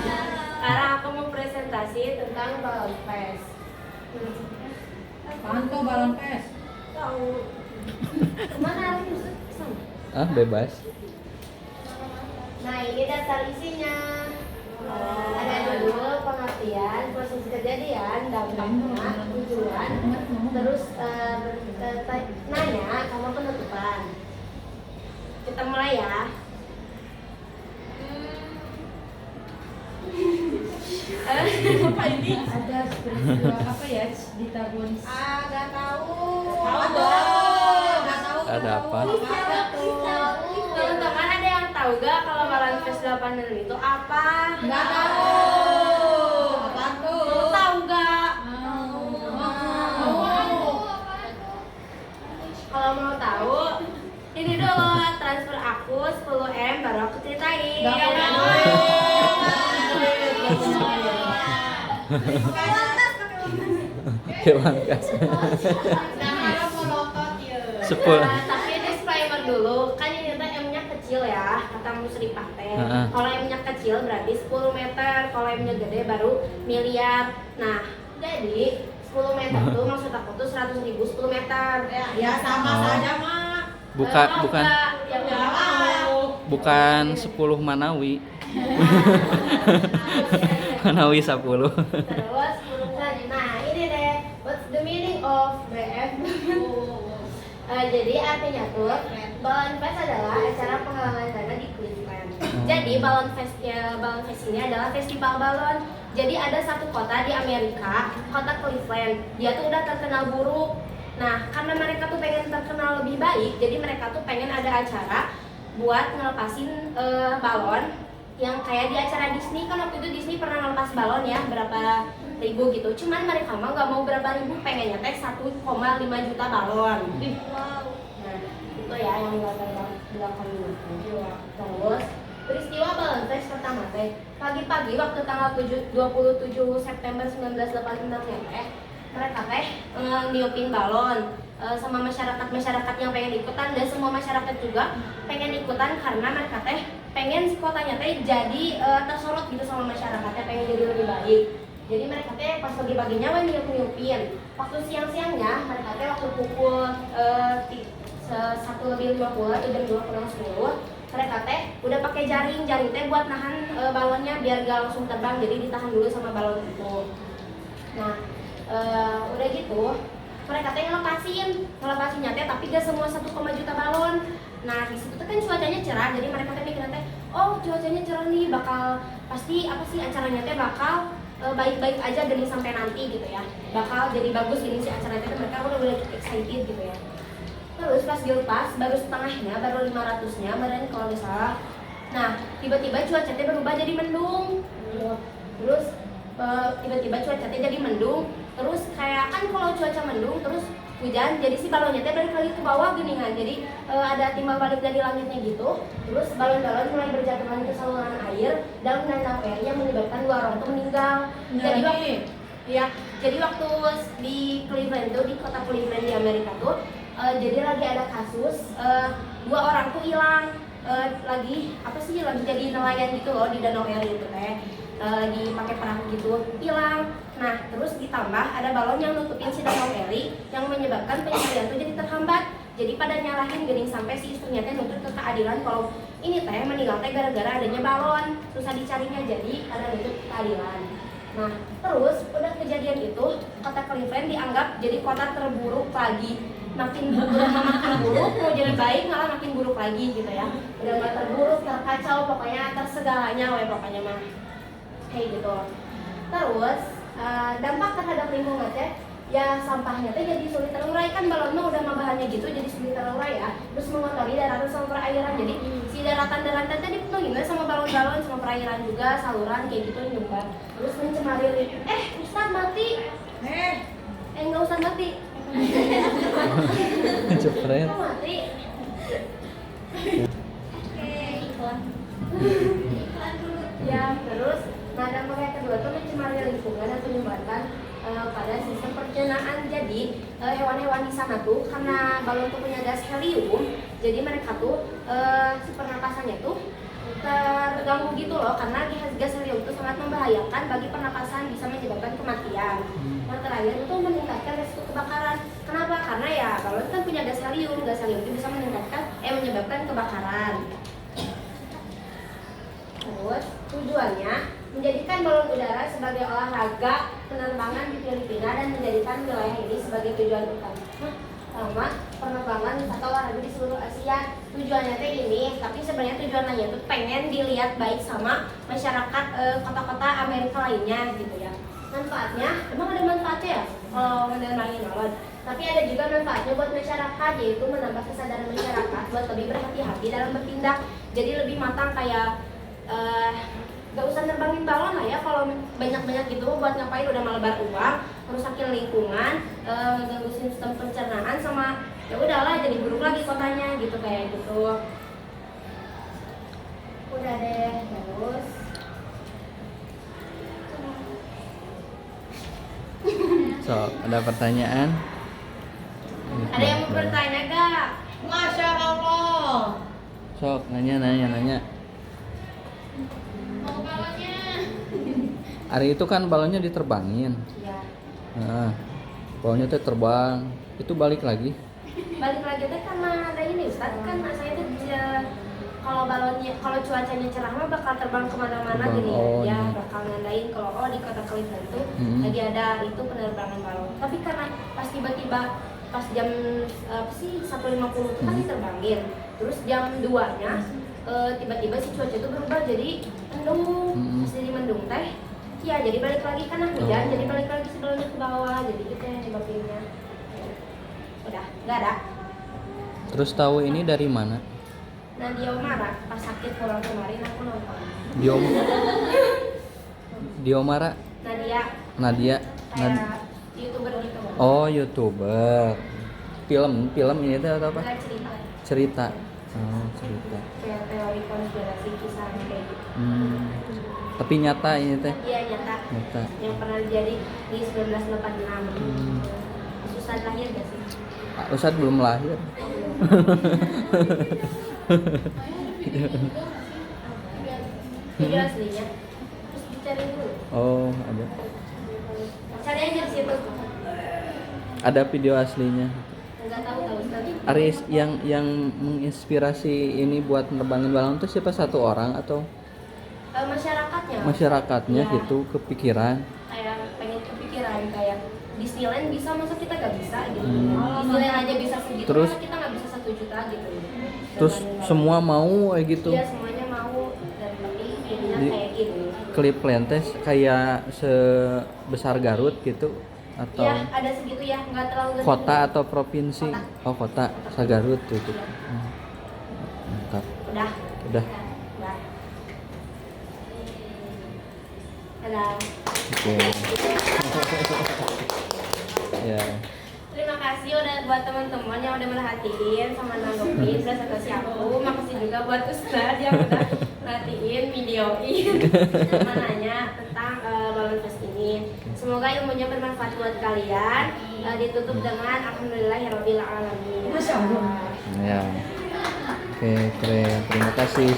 Sekarang aku mau presentasi tentang balon pes. Apaan tuh balon pes? Tahu? Kemana harus kesana? Ah, bebas. Nah, ini daftar isinya. Ada dulu pengertian, proses kejadian, dampaknya, tujuan, terus nanya sama penutupan. Kita mulai ya. Apa ini? Ada peristiwa apa ya di tahun? Gak tahu. Nggak tahu. Ada apa? Teman-teman ada yang tahu gak kalau balon pes 86 itu apa? Nggak tahu. Apaan tuh? Tahu gak? Kalau mau tahu, ini dulu transfer aku 10M baru aku ceritain. Nggak Ya, mau. Hewan kas. Sepuluh. Tapi disclaimer dulu, kan ini tuh M-nya kecil ya, kata Musrifah teh. Heeh. Kalau M-nya kecil berarti 10 meter, kalau M-nya gede baru miliar. Nah, jadi 10 meter tuh maksud aku tuh 100.000 10 meter. Ya sama Oh. saja mak. Bukan Tahu bukan nggak? Ya nggak tahu. bukan 10 Manawi. Manawi 10. Terus nah ini deh, what's the meaning of BF? Jadi artinya tuh Balon Fest adalah acara penggalangan dana di Cleveland. Jadi balon fest ini adalah festival balon. Jadi ada satu kota di Amerika, kota Cleveland. Dia tuh udah terkenal buruk. Nah, karena mereka tuh pengen terkenal lebih baik, jadi mereka tuh pengen ada acara buat ngelepasin balon yang kayak di acara Disney. Kan waktu itu Disney pernah ngelepas balon ya, berapa ribu gitu. Cuman mereka mah nggak mau berapa ribu, pengennya teh 1,5 juta balon. Wow. Nah, itu ya yang latar belakang itu. Terus peristiwa balon fest pertama teh pagi-pagi waktu tanggal 27 September 1986 ya teh, mereka teh niupin balon sama masyarakat yang pengen ikutan, dan semua masyarakat juga pengen ikutan karena mereka teh pengen kotanya teh jadi tersorot gitu sama masyarakatnya, pengen jadi lebih baik. Jadi mereka teh pas pagi-paginya niupin. Waktu siang-siangnya mereka teh waktu pukul 1:50 atau jam 2:10 mereka teh udah pakai jaring teh buat nahan balonnya biar gak langsung terbang, jadi ditahan dulu sama balon itu. Nah, udah gitu mereka teh ngelepasinnya teh, tapi gak semua 1, juta balon. Nah, di situ tuh kan cuacanya cerah, jadi mereka teh mikirnya teh, oh cuacanya cerah nih, bakal pasti apa sih acaranya teh bakal baik-baik aja gini sampai nanti gitu ya, bakal jadi bagus gini sih acaranya teh. Mereka udah excited gitu ya. Terus pas dilepas baru setengahnya, baru 500-nya badan kalau nggak salah. Nah, tiba-tiba cuaca teh berubah jadi mendung. Terus tiba-tiba cuaca teh jadi mendung. Terus kayak kan kalau cuaca mendung terus hujan, jadi si balonnya teh balik lagi ke bawah geningan. Jadi ada timbal balik dari langitnya gitu. Terus balon-balon mulai berjatuhan ke saluran air dan menandang air yang menyebabkan 2 orang tuh meninggal. Jadi waktu di Cleveland tuh, di kota Cleveland di Amerika tuh, jadi lagi ada kasus 2 orang tuh hilang, lagi jadi nelayan gitu loh di Danau Erie itu teh, dipakai perahu gitu, hilang. Nah, terus ditambah ada balon yang nutupin si Danau Erie yang menyebabkan pencarian tuh jadi terhambat. Jadi pada nyalahin gening sampai si istrinya teh nuntut ke keadilan kalau ini teh meninggal teh gara-gara adanya balon, susah dicarinya, jadi ada nuntut ke keadilan. Nah, terus udah kejadian itu, kota Cleveland dianggap jadi kota terburuk lagi. Makin buruk, mau jadi baik malah makin buruk lagi gitu ya. Udah gak terburuk, terkacau, pokoknya tersegalanya pokoknya mah kayak gitu. Terus dampak terhadap lingkungan teh, ya sampahnya teh jadi sulit terurai. Kan balon mah udah mah bahannya gitu, jadi sulit terurai ya. Terus mengotori daratan sama perairan, jadi si daratan teh dipenuhi sama balon-balon, sama perairan juga, saluran kayak gitu nyumbat. Terus mencemari Ustaz mati. Enggak usah mati. Cepret. Mati. Iklan dulu. Ya, terus dampak yang kedua tuh mencemari lingkungan dan penyumbatan pada sistem pencernaan. Jadi hewan-hewan di sana tuh karena balon tuh punya gas helium, jadi mereka tuh si pernapasannya tuh terganggu gitu loh, karena gas helium itu sangat membahayakan bagi pernapasan, bisa menyebabkan kematian. Yang terakhir itu meningkatkan risiko kebakaran. Kenapa? Karena ya balon kan punya gas helium itu bisa menyebabkan kebakaran. Terus tujuannya menjadikan balon udara sebagai olahraga penerbangan di Filipina dan menjadikan wilayah ini sebagai tujuan utama penerbangan atau olahraga di seluruh Asia. Tujuannya teh ini, tapi sebenarnya tujuan lainnya itu pengen dilihat baik sama masyarakat kota-kota Amerika lainnya gitu ya. Manfaatnya, emang ada manfaatnya ya kalau menerangi balon. Tapi ada juga manfaatnya buat masyarakat, yaitu menambah kesadaran masyarakat buat lebih berhati-hati dalam bertindak. Jadi lebih matang, kayak gak usah nerbangin balon lah ya kalau banyak-banyak gitu, buat ngapain, udah melebar uang, merusakin lingkungan, mengganggu sistem pencernaan, sama ya udahlah jadi buruk lagi kotanya gitu, kayak gitu. Udah deh, terus So, ada pertanyaan? ada yang mau bertanya gak? Masya Allah. Sok, nanya. Mau balonnya? Hari itu kan balonnya diterbangin. Ya, Nah, balonnya tuh terbang, itu balik lagi. balik lagi teh karena ada ini Ustaz, kan saya tuh kalau cuacanya cerah mah bakal terbang kemana-mana Terbang, gini oh, ya, iya. bakal nandain kalau di kota Cleveland tuh Hmm. lagi ada itu penerbangan balon. Tapi karena pas tiba-tiba pas jam apa sih 1.50 tuh kan diterbangin, terus jam 2-nya tiba-tiba si cuaca itu berubah jadi mendung. Pas jadi mendung teh ya jadi balik lagi karena hujan, Oh. jadi balik lagi sebelumnya ke bawah, jadi gitu yang nyebabinnya. Udah nggak ada. Terus tahu ini dari mana? Nadia Umara pas sakit pulang kemarin aku nonton. Diomara, Nadia Nadia. kayak YouTuber gitu. Oh, YouTuber. Film ini tuh atau apa? Nggak cerita Cerita. Oh, cerita. kayak teori konspirasi kisah kayak gitu. Tapi nyata ini teh. Iya nyata Nyata. yang pernah terjadi di 1986. Susah lahir gak sih? Ustadz belum lahir. Video aslinya terus dicari dulu. Oh, ada. Cari aja di situ. Ada video aslinya. Nggak tahu tadi. Aris yang menginspirasi ini buat nerbangin balon itu siapa, satu orang atau Masyarakatnya. masyarakatnya Iya. gitu kepikiran? Kayak pengen kepikiran kayak Disneyland bisa, masa kita nggak bisa gitu. Hmm. Disneyland aja bisa segitu, Terus? masa kita nggak bisa 1 juta gitu. Terus Dengan- semua mau kayak gitu. Iya semuanya mau, dan tapi jadinya Di- kayak gini. Klip lentes kayak sebesar Garut gitu atau Ya ada segitu ya, nggak terlalu gede. kota atau provinsi? Kota. Oh, kota Sagarut gitu. Iya. Mantap. Udah. Udah. Udah. Dadah. Oke. Ya. Terima kasih udah buat teman-teman yang udah merhatiin sama nanggepin presentasi aku. Makasih juga buat Ustadz yang udah merhatiin, videoin, sama nanya tentang balon fest ini. Semoga ilmunya bermanfaat buat kalian. Ditutup dengan alhamdulillahirabbil alamin. Masya Allah. Ya. Oke, keren. Terima kasih.